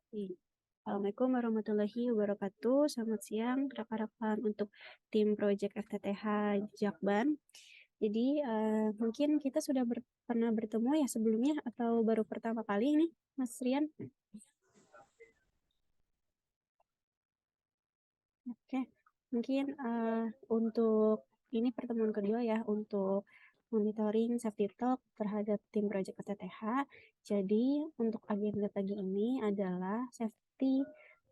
Assalamualaikum warahmatullahi wabarakatuh. Selamat siang rekan-rekan untuk tim Project FTTH Jakban. Jadi mungkin kita sudah pernah bertemu ya sebelumnya atau baru pertama kali ini, Mas Rian? Oke, mungkin untuk ini pertemuan kedua ya untuk monitoring safety talk terhadap tim Project FTTH. Jadi untuk agenda pagi ini adalah safety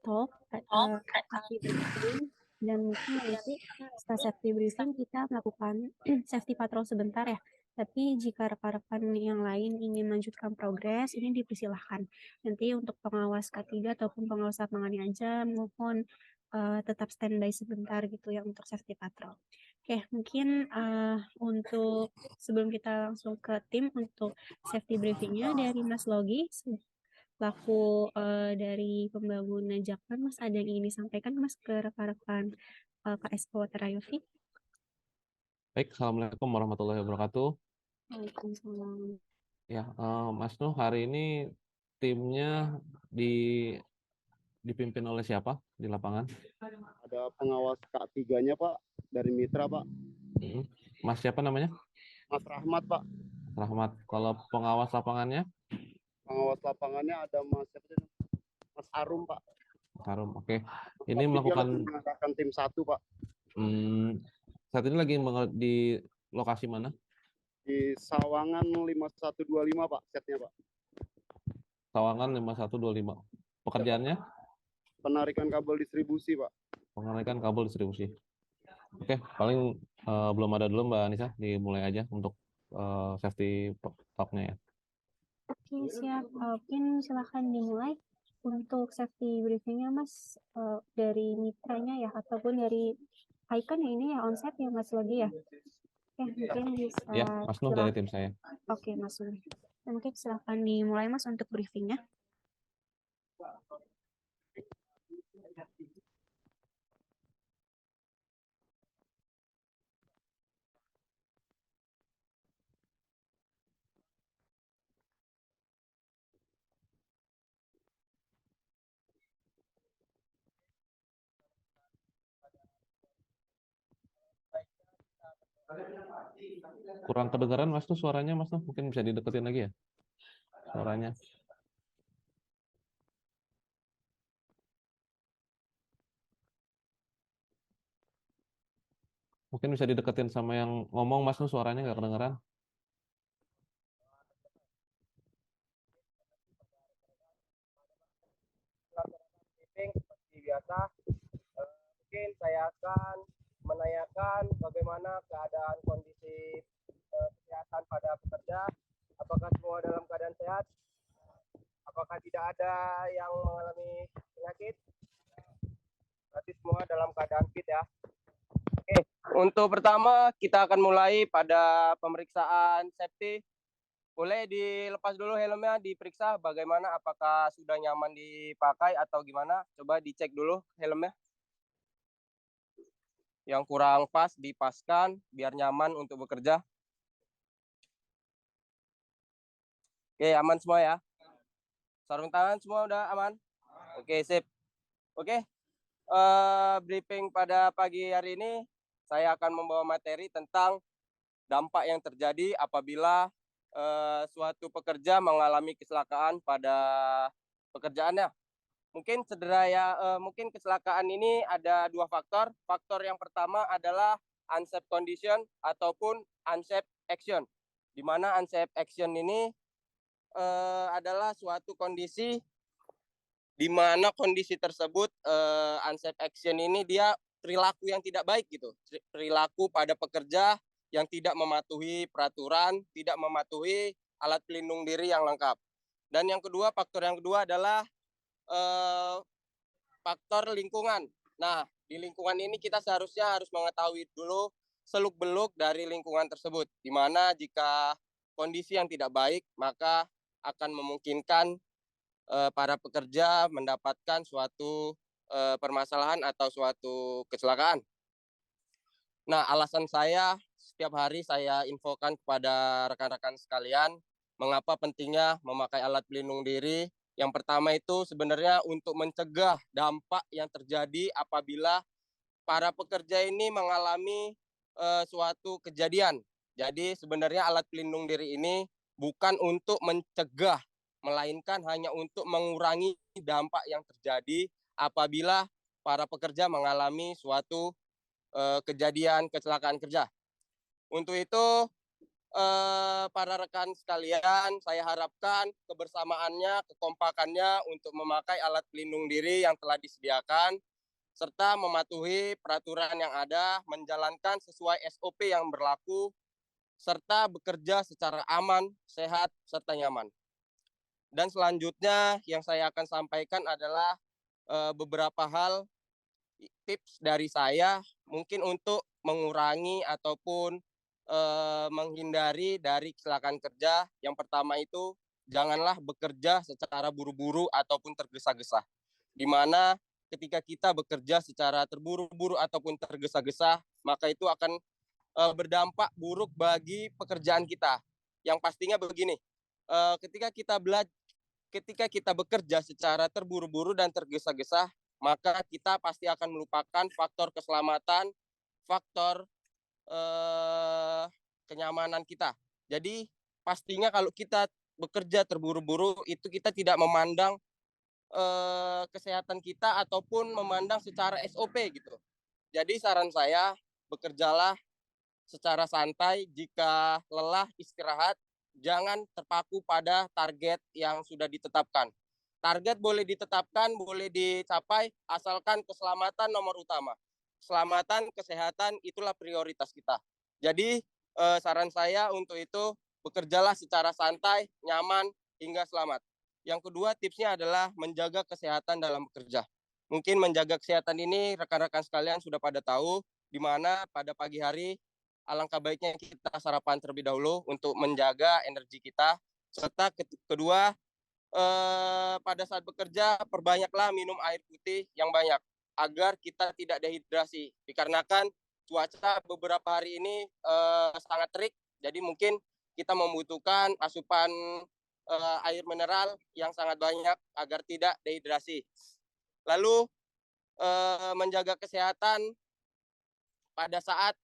talk, safety briefing, dan mungkin nanti setelah safety briefing kita melakukan safety patrol sebentar ya. Tapi jika rekan-rekan yang lain ingin melanjutkan progres, ini dipersilahkan. Nanti untuk pengawas K3 ataupun pengawas lapangannya aja mohon tetap standby sebentar gitu ya untuk safety patrol. Oke, mungkin untuk sebelum kita langsung ke tim untuk safety briefingnya dari Mas Logi, selaku dari pembangunan Jakman, Mas ada yang ingin disampaikan Mas ke rekan-rekan KSP Water Ayofi? Baik, Assalamualaikum warahmatullahi wabarakatuh. Waalaikumsalam. Ya, Mas Nuh, hari ini timnya dipimpin oleh siapa di lapangan? Ada pengawas K3-nya Pak, dari Mitra Pak. Mas siapa namanya? Mas Rahmat Pak. Rahmat. Kalau pengawas lapangannya? Pengawas lapangannya ada Mas Arum Pak. Arum, oke. Ini Tapi melakukan dia mengadakan tim 1 Pak. Saat ini lagi di lokasi mana? Di Sawangan 5125 Pak, setnya Pak. Sawangan 5125. Pekerjaannya? Penarikan kabel distribusi Pak. Penarikan kabel distribusi. Oke, paling belum ada dulu Mbak Anissa, dimulai aja untuk safety talk-nya ya. Oke, siap. Mungkin silahkan dimulai untuk safety briefingnya Mas, dari mitranya ya, ataupun dari Icon ya, ini ya onset ya Mas Logi ya. Oke, mungkin bisa. Ya, Mas Nuh dari tim saya. Oke, Mas Nuh. Mungkin silahkan dimulai Mas untuk briefingnya. Kurang kedengaran Mas tuh suaranya Mas tuh, mungkin bisa dideketin lagi ya suaranya. Mungkin bisa dideketin sama yang ngomong Mas tuh, suaranya nggak kedengeran. Seperti biasa, mungkin saya akan menanyakan bagaimana keadaan kondisi kesehatan pada pekerja, apakah semua dalam keadaan sehat, apakah tidak ada yang mengalami penyakit, berarti semua dalam keadaan fit ya. Oke, untuk pertama kita akan mulai pada pemeriksaan safety. Boleh dilepas dulu helmnya, diperiksa bagaimana, apakah sudah nyaman dipakai atau gimana. Coba dicek dulu helmnya. Yang kurang pas dipaskan biar nyaman untuk bekerja. Oke, aman semua ya. Sarung tangan semua udah aman. Oke, sip. Oke, briefing pada pagi hari ini saya akan membawa materi tentang dampak yang terjadi apabila suatu pekerja mengalami kecelakaan pada pekerjaannya. Mungkin mungkin kecelakaan ini ada dua faktor. Faktor yang pertama adalah unsafe condition ataupun unsafe action. Di mana unsafe action ini adalah suatu kondisi di mana kondisi tersebut unsafe action ini dia perilaku yang tidak baik gitu. Perilaku pada pekerja yang tidak mematuhi peraturan, tidak mematuhi alat pelindung diri yang lengkap. Dan yang kedua, faktor yang kedua adalah faktor lingkungan. Nah, di lingkungan ini kita seharusnya harus mengetahui dulu seluk-beluk dari lingkungan tersebut. Di mana jika kondisi yang tidak baik, maka akan memungkinkan para pekerja mendapatkan suatu permasalahan atau suatu kecelakaan. Nah, alasan saya setiap hari saya infokan kepada rekan-rekan sekalian mengapa pentingnya memakai alat pelindung diri Yang pertama itu sebenarnya untuk mencegah dampak yang terjadi apabila para pekerja ini mengalami suatu kejadian. Jadi sebenarnya alat pelindung diri ini bukan untuk mencegah, melainkan hanya untuk mengurangi dampak yang terjadi apabila para pekerja mengalami suatu kejadian kecelakaan kerja. Untuk itu para rekan sekalian, saya harapkan kebersamaannya, kekompakannya untuk memakai alat pelindung diri yang telah disediakan, serta mematuhi peraturan yang ada, menjalankan sesuai SOP yang berlaku, serta bekerja secara aman, sehat, serta nyaman. Dan selanjutnya yang saya akan sampaikan adalah beberapa hal tips dari saya mungkin untuk mengurangi ataupun menghindari dari kecelakaan kerja. Yang pertama itu janganlah bekerja secara buru-buru ataupun tergesa-gesa. Di mana ketika kita bekerja secara terburu-buru ataupun tergesa-gesa, maka itu akan berdampak buruk bagi pekerjaan kita. Yang pastinya begini, ketika kita bekerja secara terburu-buru dan tergesa-gesa, maka kita pasti akan melupakan faktor keselamatan, faktor kenyamanan kita. Jadi pastinya kalau kita bekerja terburu-buru itu kita tidak memandang kesehatan kita ataupun memandang secara SOP gitu. Jadi saran saya bekerjalah secara santai, jika lelah istirahat, jangan terpaku pada target yang sudah ditetapkan. Target boleh ditetapkan, boleh dicapai, asalkan keselamatan nomor utama. Keselamatan, kesehatan, itulah prioritas kita. Jadi saran saya untuk itu, bekerjalah secara santai, nyaman, hingga selamat. Yang kedua tipsnya adalah menjaga kesehatan dalam bekerja. Mungkin menjaga kesehatan ini rekan-rekan sekalian sudah pada tahu, di mana pada pagi hari alangkah baiknya kita sarapan terlebih dahulu untuk menjaga energi kita. Serta kedua, pada saat bekerja perbanyaklah minum air putih yang banyak agar kita tidak dehidrasi, dikarenakan cuaca beberapa hari ini sangat terik, jadi mungkin kita membutuhkan asupan air mineral yang sangat banyak agar tidak dehidrasi. Lalu menjaga kesehatan pada saat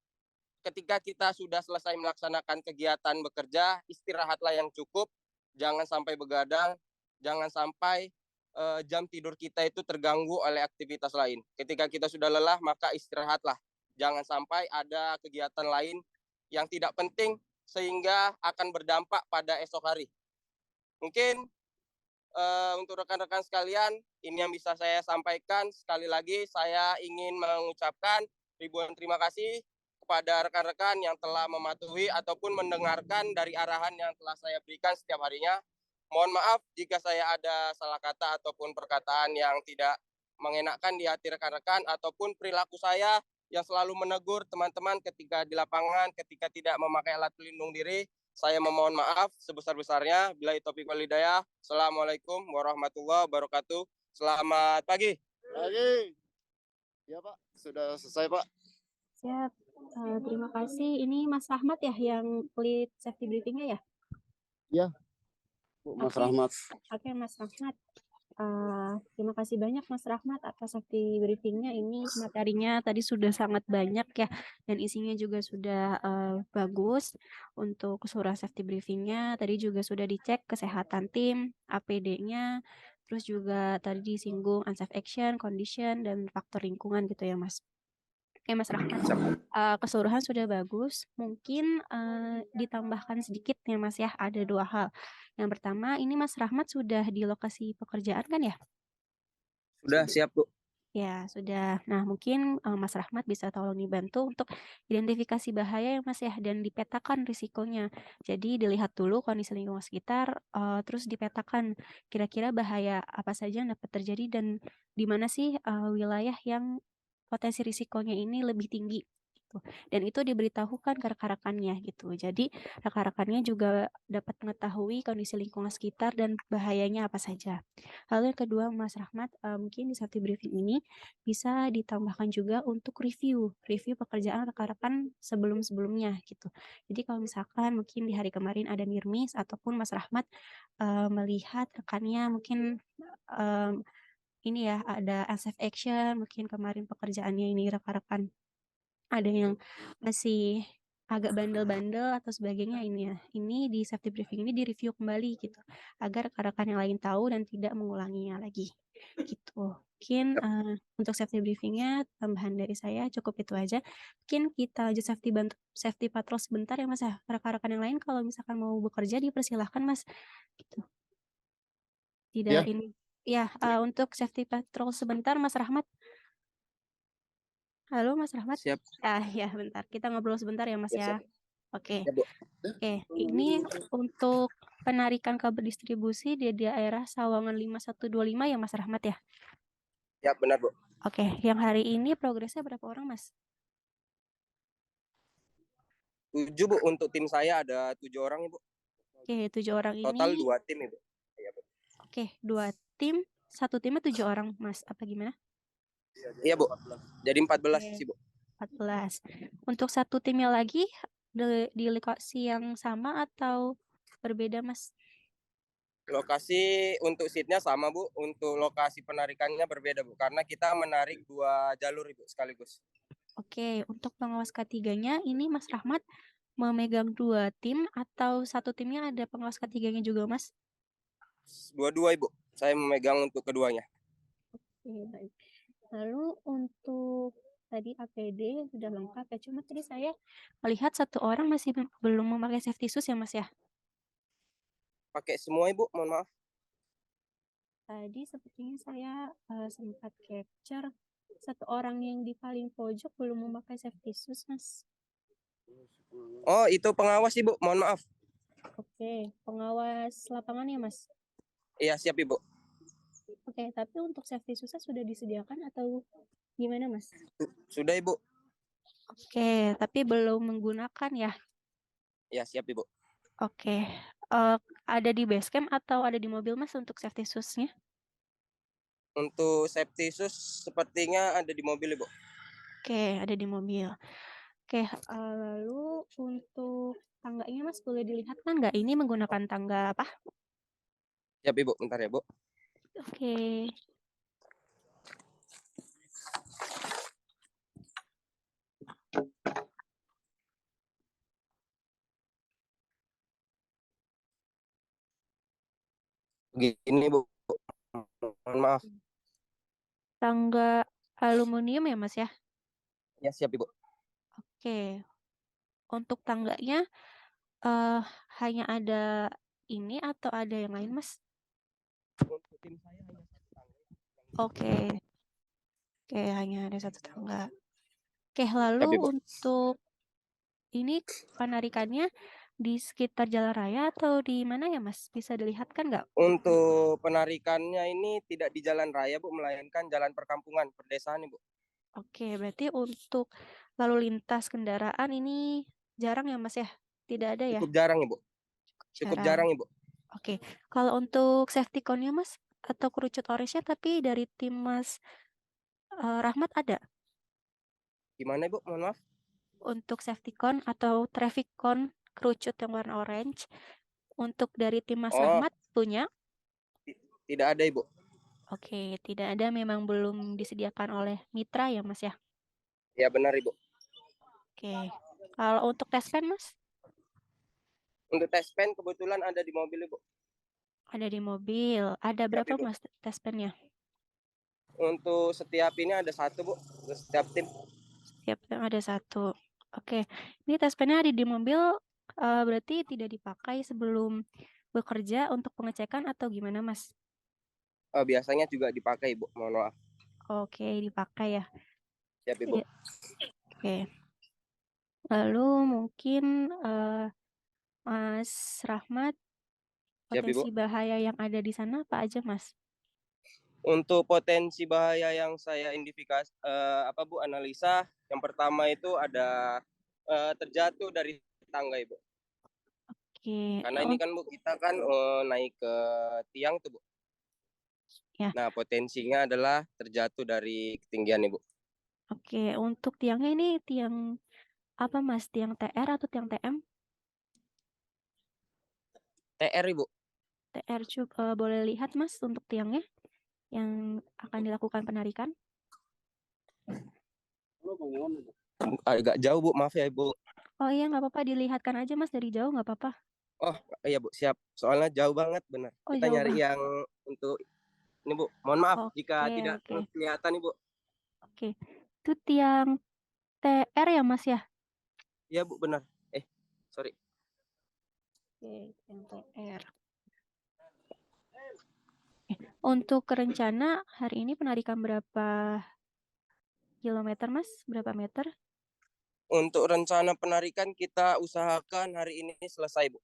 ketika kita sudah selesai melaksanakan kegiatan bekerja, istirahatlah yang cukup, jangan sampai begadang, jangan sampai jam tidur kita itu terganggu oleh aktivitas lain. Ketika kita sudah lelah, maka istirahatlah. Jangan sampai ada kegiatan lain yang tidak penting sehingga akan berdampak pada esok hari. Mungkin untuk rekan-rekan sekalian, ini yang bisa saya sampaikan. Sekali lagi saya ingin mengucapkan ribuan terima kasih kepada rekan-rekan yang telah mematuhi ataupun mendengarkan dari arahan yang telah saya berikan setiap harinya. Mohon maaf jika saya ada salah kata ataupun perkataan yang tidak mengenakan di hati rekan-rekan ataupun perilaku saya yang selalu menegur teman-teman ketika di lapangan, ketika tidak memakai alat pelindung diri. Saya memohon maaf sebesar-besarnya. Billahi taufiq wal hidayah. Assalamualaikum warahmatullahi wabarakatuh. Selamat pagi. Pagi. Ya Pak, sudah selesai Pak. Siap. Terima kasih. Ini Mas Rahmat ya yang lead safety briefingnya ya? Ya, Bu, Mas Rahmat. Oke, Mas Rahmat. Terima kasih banyak Mas Rahmat atas safety briefingnya. Ini materinya tadi sudah sangat banyak ya, dan isinya juga sudah bagus. Untuk surah safety briefingnya tadi juga sudah dicek kesehatan tim, APD-nya, terus juga tadi disinggung unsafe action, condition, dan faktor lingkungan gitu ya Mas. Oke Mas Rahmat, keseluruhan sudah bagus. Mungkin ditambahkan sedikit ya Mas ya, ada 2 hal. Yang pertama, ini Mas Rahmat sudah di lokasi pekerjaan kan ya? Sudah siap, Bu. Ya, sudah. Nah, mungkin Mas Rahmat bisa tolong dibantu untuk identifikasi bahaya ya Mas ya, dan dipetakan risikonya. Jadi dilihat dulu kondisi lingkungan sekitar, terus dipetakan kira-kira bahaya apa saja yang dapat terjadi dan di mana sih wilayah yang potensi risikonya ini lebih tinggi. gitu. Dan itu diberitahukan ke rekan-rekannya gitu. Jadi rekan-rekannya juga dapat mengetahui kondisi lingkungan sekitar dan bahayanya apa saja. Lalu yang kedua, Mas Rahmat, mungkin di safety briefing ini bisa ditambahkan juga untuk review pekerjaan rekan-rekan sebelum-sebelumnya gitu. Jadi kalau misalkan mungkin di hari kemarin ada nirmis ataupun Mas Rahmat melihat rekannya mungkin ini ya ada unsafe action, mungkin kemarin pekerjaannya ini rekan-rekan ada yang masih agak bandel-bandel atau sebagainya ini ya. Ini di safety briefing ini di-review kembali gitu, agar rekan-rekan yang lain tahu dan tidak mengulanginya lagi, gitu. Mungkin, untuk safety briefing-nya tambahan dari saya cukup itu aja. Mungkin kita lanjut safety patrol sebentar ya, Mas, ya. Rekan-rekan yang lain kalau misalkan mau bekerja dipersilahkan, Mas, gitu. Tidak Ya. ini ya, untuk safety patrol sebentar, Mas Rahmat. Halo, Mas Rahmat? Siap. Ya bentar, kita ngobrol sebentar ya, Mas, Ya, ya. siap. Oke. Ya, Bu. Oke, ini untuk penarikan kabel distribusi di daerah Sawangan 5125 ya, Mas Rahmat ya? Ya, benar, Bu. Oke, yang hari ini progresnya berapa orang, Mas? 7, Bu. Untuk tim saya ada 7 orang, Ibu. Oke, 7 orang Total ini. 2 tim, Ibu. Iya, Bu. Oke, 2 tim, 1 timnya 7 orang, Mas. Apa gimana? Iya, Bu. Jadi 14 Oke. sih, Bu. 14. Untuk 1 timnya lagi di lokasi yang sama atau berbeda, Mas? Lokasi untuk seatnya sama, Bu. Untuk lokasi penarikannya berbeda, Bu. Karena kita menarik 2 jalur, Ibu, sekaligus. Oke, untuk pengawas ketiganya ini Mas Rahmat memegang 2 tim atau 1 timnya ada pengawas ketiganya juga, Mas? Dua-dua, Ibu. Saya memegang untuk keduanya. Oke, baik. Lalu untuk tadi APD sudah lengkap ya, cuma tadi saya melihat 1 orang masih belum memakai safety shoes ya, Mas, ya? Pakai semua, Ibu. Mohon maaf. Tadi sepertinya saya sempat capture 1 orang yang di paling pojok belum memakai safety shoes, Mas. Oh, itu pengawas, Ibu. Mohon maaf. Oke, pengawas lapangan ya, Mas? Iya, siap, Ibu. Oke, tapi untuk safety shoes sudah disediakan atau gimana, Mas? Sudah, Ibu. Oke, tapi belum menggunakan ya? Ya, siap, Ibu. Oke, ada di base camp atau ada di mobil, Mas, untuk safety shoes-nya? Untuk safety shoes sepertinya ada di mobil, Ibu. Oke, ada di mobil. Oke, lalu untuk tangganya, Mas, boleh dilihatkan nggak ini menggunakan tangga apa? Siap, Ibu. Bentar ya, Bu. Oke. Begini, Bu. Mohon maaf. Tangga aluminium ya, Mas, ya? Ya, siap, Ibu. Oke. Untuk tangganya, hanya ada ini atau ada yang lain, Mas? Untuk tim saya hanya 1 tangga. Oke. Oke, hanya ada 1 tangga. Oke, Siap, lalu Ibu. untuk ini penarikannya di sekitar jalan raya atau di mana ya, Mas? Bisa dilihatkan nggak? Untuk penarikannya ini tidak di jalan raya, Bu, melainkan jalan perkampungan, perdesaan, Ibu. Oke, berarti untuk lalu lintas kendaraan ini jarang ya, Mas, ya? Tidak ada ya? Cukup jarang, Ibu. Cukup jarang, Ibu. Oke, kalau untuk safety cone-nya, Mas, atau kerucut orange-nya tapi dari tim Mas Rahmat ada? Gimana, Ibu? Mohon maaf. Untuk safety cone atau traffic cone kerucut yang warna orange, untuk dari tim Mas Oh, Rahmat punya? tidak ada, Ibu. Oke, tidak ada, memang belum disediakan oleh mitra ya, Mas, ya? Ya, benar, Ibu. Oke, kalau untuk tes pen, Mas? Untuk tes pen kebetulan ada di mobil, Ibu. Ada di mobil. Ada Siap, berapa, Ibu. Mas, tes pennya? Untuk setiap ini ada 1, Bu. Untuk setiap tim. Setiap tim ada 1. Oke, ini tes pennya ada di mobil, berarti tidak dipakai sebelum bekerja untuk pengecekan atau gimana, Mas? Biasanya juga dipakai, Bu. Mohon maaf. Oke, dipakai ya. Siap, Ibu. Iya. Oke. Lalu mungkin, Mas Rahmat, Siap, Ibu. potensi bahaya yang ada di sana apa aja, Mas? Untuk potensi bahaya yang saya analisa, yang pertama itu ada terjatuh dari tangga, Ibu. Oke, Karena ini kan Bu, kita kan naik ke tiang tuh Bu. Ya. Nah, potensinya adalah terjatuh dari ketinggian Ibu. Oke, untuk tiangnya ini tiang apa Mas? Tiang TR atau tiang TM? TR Ibu. TR boleh lihat Mas untuk tiangnya yang akan dilakukan penarikan? Agak jauh Bu, maaf ya Ibu. Oh iya, nggak apa-apa, dilihatkan aja Mas dari jauh, nggak apa-apa. Oh iya Bu, siap. Soalnya jauh banget benar. Oh, Kita jauh nyari banget. yang untuk ini Bu. Mohon maaf jika Oke, tidak oke. kelihatan Ibu. Oke, itu tiang TR ya Mas ya? Iya Bu, benar. Sorry. Oke, tiang TR. Untuk rencana hari ini penarikan berapa kilometer Mas? Berapa meter? Untuk rencana penarikan kita usahakan hari ini selesai Bu.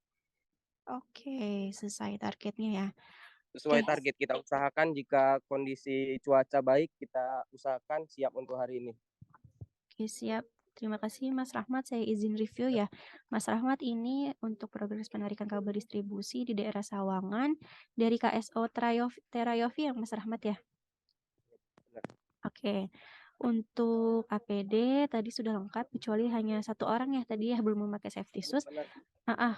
Oke, selesai targetnya ya. Sesuai Oke. target kita usahakan, jika kondisi cuaca baik kita usahakan siap untuk hari ini. Oke, siap. Terima kasih Mas Rahmat, saya izin review ya. Mas Rahmat, ini untuk progres penarikan kabel distribusi di daerah Sawangan dari KSO Terayofi yang Mas Rahmat ya? Oke, untuk APD tadi sudah lengkap kecuali hanya satu orang ya tadi ya belum memakai safety shoes.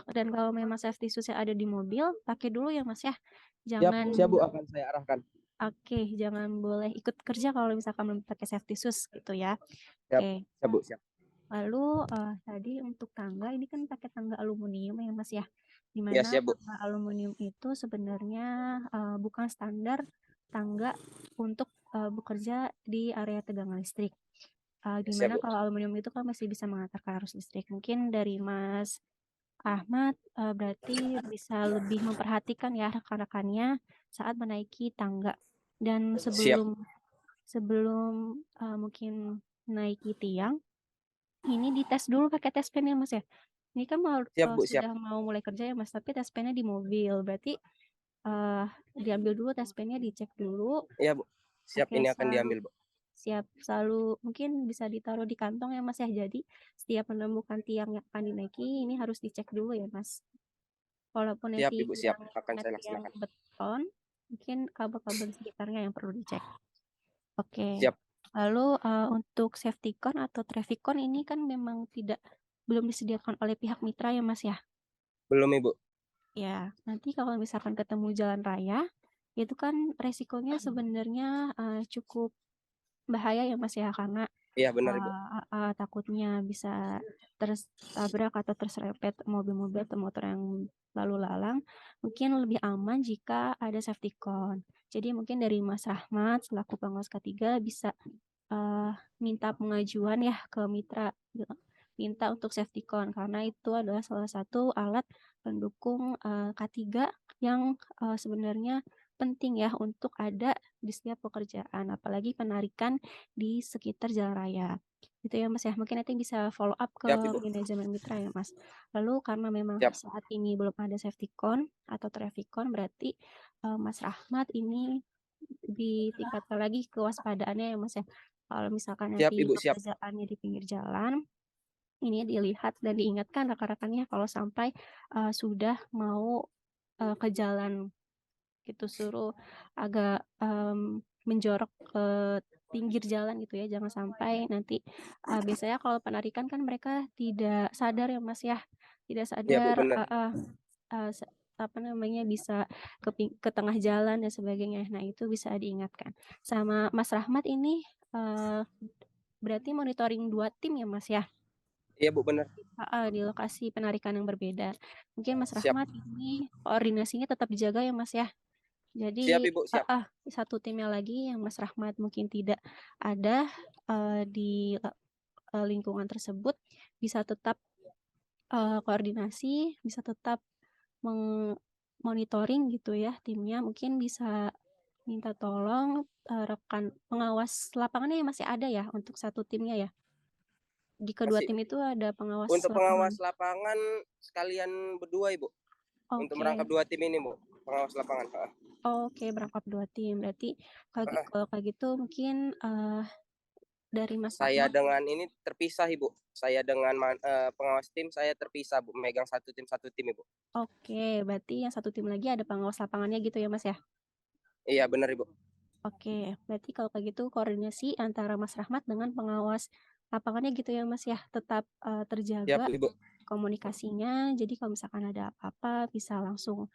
Dan kalau memang safety shoes yang ada di mobil, pakai dulu ya Mas ya. Jangan Siap Bu, akan saya arahkan. Oke, jangan boleh ikut kerja kalau misalkan belum pakai safety shoes gitu ya. Siap, Oke. siap Bu, siap. Lalu tadi untuk tangga ini kan pakai tangga aluminium ya Mas ya. Ya, Dimana siap Bu. tangga aluminium itu sebenarnya bukan standar tangga untuk bekerja di area tegangan listrik. Dimana Siap Bu. kalau aluminium itu kan masih bisa mengantarkan arus listrik. Mungkin dari Mas Ahmad berarti bisa lebih memperhatikan ya rekan-rekannya saat menaiki tangga. Dan Siap. sebelum mungkin naiki tiang, ini dites dulu pakai tes pen ya Mas ya. Ini kan Siap Bu, siap. sudah mau mulai kerja ya Mas, tapi tes pennya di mobil. Berarti diambil dulu tes pennya, dicek dulu. Iya Bu, siap. Oke, Ini akan diambil Bu. siap, selalu mungkin bisa ditaruh di kantong ya Mas ya. Jadi setiap menemukan tiang yang akan dinaiki ini harus dicek dulu ya Mas. Walaupun Siap nanti Ibu, siap. Akan tiangnya saya tiang laksanakan. beton, mungkin kabel-kabel di sekitarnya yang perlu dicek. Oke. Siap. Lalu untuk safety cone atau traffic cone ini kan memang belum disediakan oleh pihak mitra ya Mas ya. Belum Ibu. Ya, nanti kalau misalkan ketemu jalan raya, itu kan resikonya sebenarnya cukup bahaya ya Mas ya, karena Iya benar Ibu. takutnya bisa tertabrak atau terserempet mobil-mobil atau motor yang lalu lalang. Mungkin lebih aman jika ada safety cone. Jadi mungkin dari Mas Rahmat selaku pengawas K3 bisa minta pengajuan ya ke mitra, minta untuk safety cone karena itu adalah salah satu alat pendukung K3 yang sebenarnya penting ya untuk ada di setiap pekerjaan, apalagi penarikan di sekitar jalan raya. Gitu ya Mas ya, mungkin nanti bisa follow up ke Siap Ibu. manajemen mitra ya Mas. Lalu karena memang Siap. saat ini belum ada safety cone atau traffic cone, berarti Mas Rahmat ini ditingkatkan lagi kewaspadaannya ya Mas ya. Kalau misalkan Siap nanti Ibu, siap. pekerjaannya di pinggir jalan, ini dilihat dan diingatkan rekan-rekannya kalau sampai sudah mau ke jalan gitu, suruh agak menjorok ke pinggir jalan gitu ya, jangan sampai nanti biasanya kalau penarikan kan mereka tidak sadar ya Mas ya, tidak Iya Bu, sadar benar. apa namanya bisa ke tengah jalan dan sebagainya. Nah itu bisa diingatkan. Sama Mas Rahmat ini berarti monitoring 2 tim ya Mas ya? Iya Bu, benar. Di lokasi penarikan yang berbeda. Mungkin Mas Siap. Rahmat ini koordinasinya tetap dijaga ya Mas ya? Siap Jadi Ibu, siap. satu timnya lagi yang Mas Rahmat mungkin tidak ada di lingkungan tersebut bisa tetap koordinasi, bisa tetap monitoring gitu ya timnya. Mungkin bisa minta tolong rekan pengawas lapangannya masih ada ya untuk satu timnya ya. Di kedua Masih. tim itu ada pengawas Untuk lapangan. pengawas lapangan sekalian berdua Ibu. Untuk Oke. merangkap 2 tim ini Bu. pengawas lapangan. Oke, berangkat 2 tim. Berarti kalau kayak gitu mungkin dari Mas Saya Rahmat. dengan ini terpisah, Ibu. Saya dengan pengawas tim saya terpisah, Bu. Megang satu tim Ibu. Oke, berarti yang satu tim lagi ada pengawas lapangannya gitu ya, Mas ya? Iya, benar, Ibu. Oke, berarti kalau kayak gitu koordinasi antara Mas Rahmat dengan pengawas lapangannya gitu ya, Mas ya? Tetap Siap, terjaga Ibu. komunikasinya. Jadi kalau misalkan ada apa-apa bisa langsung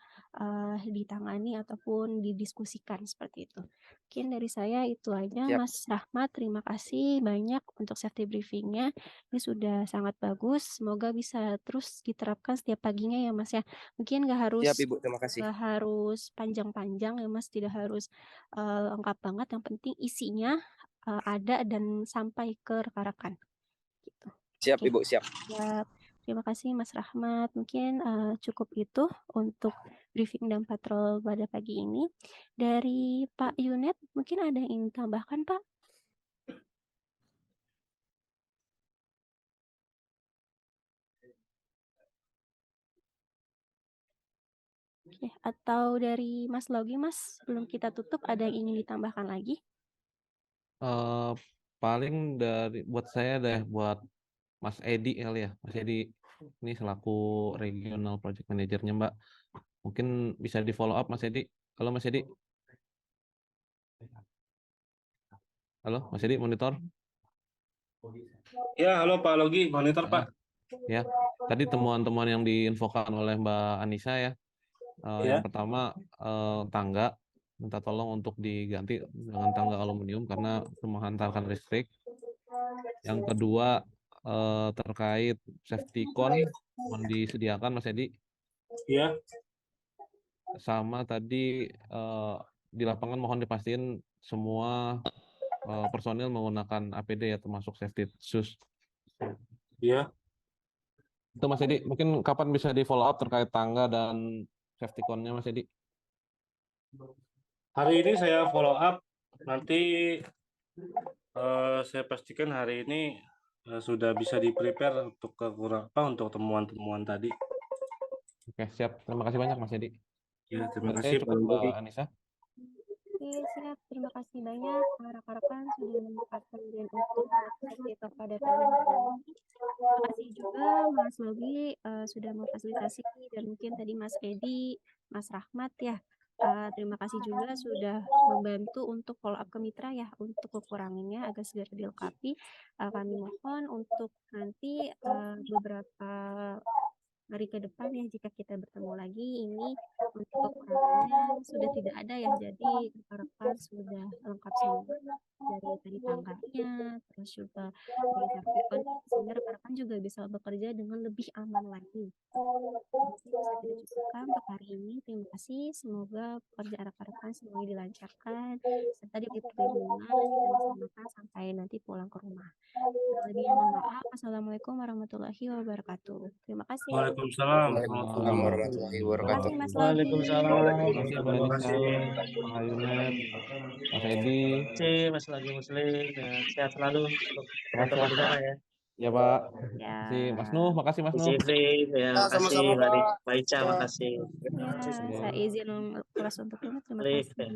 ditangani ataupun didiskusikan seperti itu. Mungkin dari saya itu aja, Siap. Mas Rahmat. Terima kasih banyak untuk safety briefingnya. Ini sudah sangat bagus. Semoga bisa terus diterapkan setiap paginya ya, Mas ya. Mungkin nggak harus Siap, Ibu. Terima kasih. panjang-panjang ya, Mas. Tidak harus lengkap banget. Yang penting isinya ada dan sampai ke rekan-rekan. Gitu. Siap, Oke. Ibu. Siap. Siap. Terima kasih Mas Rahmat. Mungkin cukup itu untuk briefing dan patrol pada pagi ini. Dari Pak Yunet, mungkin ada yang ingin tambahkan, Pak? Oke, atau dari Mas Logi, Mas, sebelum kita tutup ada yang ingin ditambahkan lagi? Paling buat saya deh, buat Mas Edi kali ya. Mas Edi ini selaku regional project manajernya Mbak. Mungkin bisa di follow up Mas Edi. Halo Mas Edi. Halo Mas Edi, monitor. Ya, halo Pak Logi, monitor Pak. Ya, tadi temuan-temuan yang diinfokan oleh Mbak Anissa ya. Ya. Yang pertama tangga, minta tolong untuk diganti dengan tangga aluminium karena menghantarkan listrik. Yang kedua terkait safety cone mohon disediakan Mas Edi. Ya. Sama tadi di lapangan mohon dipastiin semua personil menggunakan APD ya, termasuk safety shoes. Ya. Itu Mas Edi, mungkin kapan bisa di follow up terkait tangga dan safety cone-nya Mas Edi? Hari ini saya follow up, nanti saya pastikan hari ini sudah bisa di-prepare untuk untuk temuan-temuan tadi. Oke, siap. Terima kasih banyak Mas Edi. Ya, terima Oke, kasih Pak cukup Mbak Logi. Anissa. Oke, siap. Terima kasih banyak rekan-rekan sudah menyempatkan dan untuk kita pada pagi hari ini. Terima kasih juga Mas Logi sudah memfasilitasi dan mungkin tadi Mas Edi, Mas Rahmat ya. Terima kasih juga sudah membantu untuk follow up ke mitra ya untuk kekurangannya agar segera dilengkapi. Kami mohon untuk nanti beberapa hari ke depan ya jika kita bertemu lagi ini untuk kekurangannya sudah tidak ada ya, jadi rekan-rekan sudah lengkap semua dari tadi tangganya terus juga dari sertifikat sehingga rekan-rekan juga bisa bekerja dengan lebih aman lagi. Mungkin bisa kita cukupkan untuk hari ini. Terima kasih, semoga pekerjaan rekan-rekan semuanya dilancarkan serta diberi perlindungan dan diselamatkan sampai nanti pulang ke rumah. Lebihnya mohon maaf. Assalamualaikum warahmatullahi wabarakatuh. Terima kasih. Waalaikumsalam. Waalaikumsalam warahmatullahi Terima wabarakatuh. kasih Mas Logi. Waalaikumsalam. Terima kasih Mbak Terima Anissa, kasih. Pak Yunet, Mas Edi. Terima kasih Mas Logi Muslim. Ya, sehat selalu untuk teman-teman di Sehat, sana ya. ya Pak. Ya. Makasih Mas Nuh, makasih Mas Nuh. Isi ya, makasih sama-sama, Pak. Mbak Ica, Ya. makasih. Ya, saya izin kelas untuk ini. Terima Baik. kasih.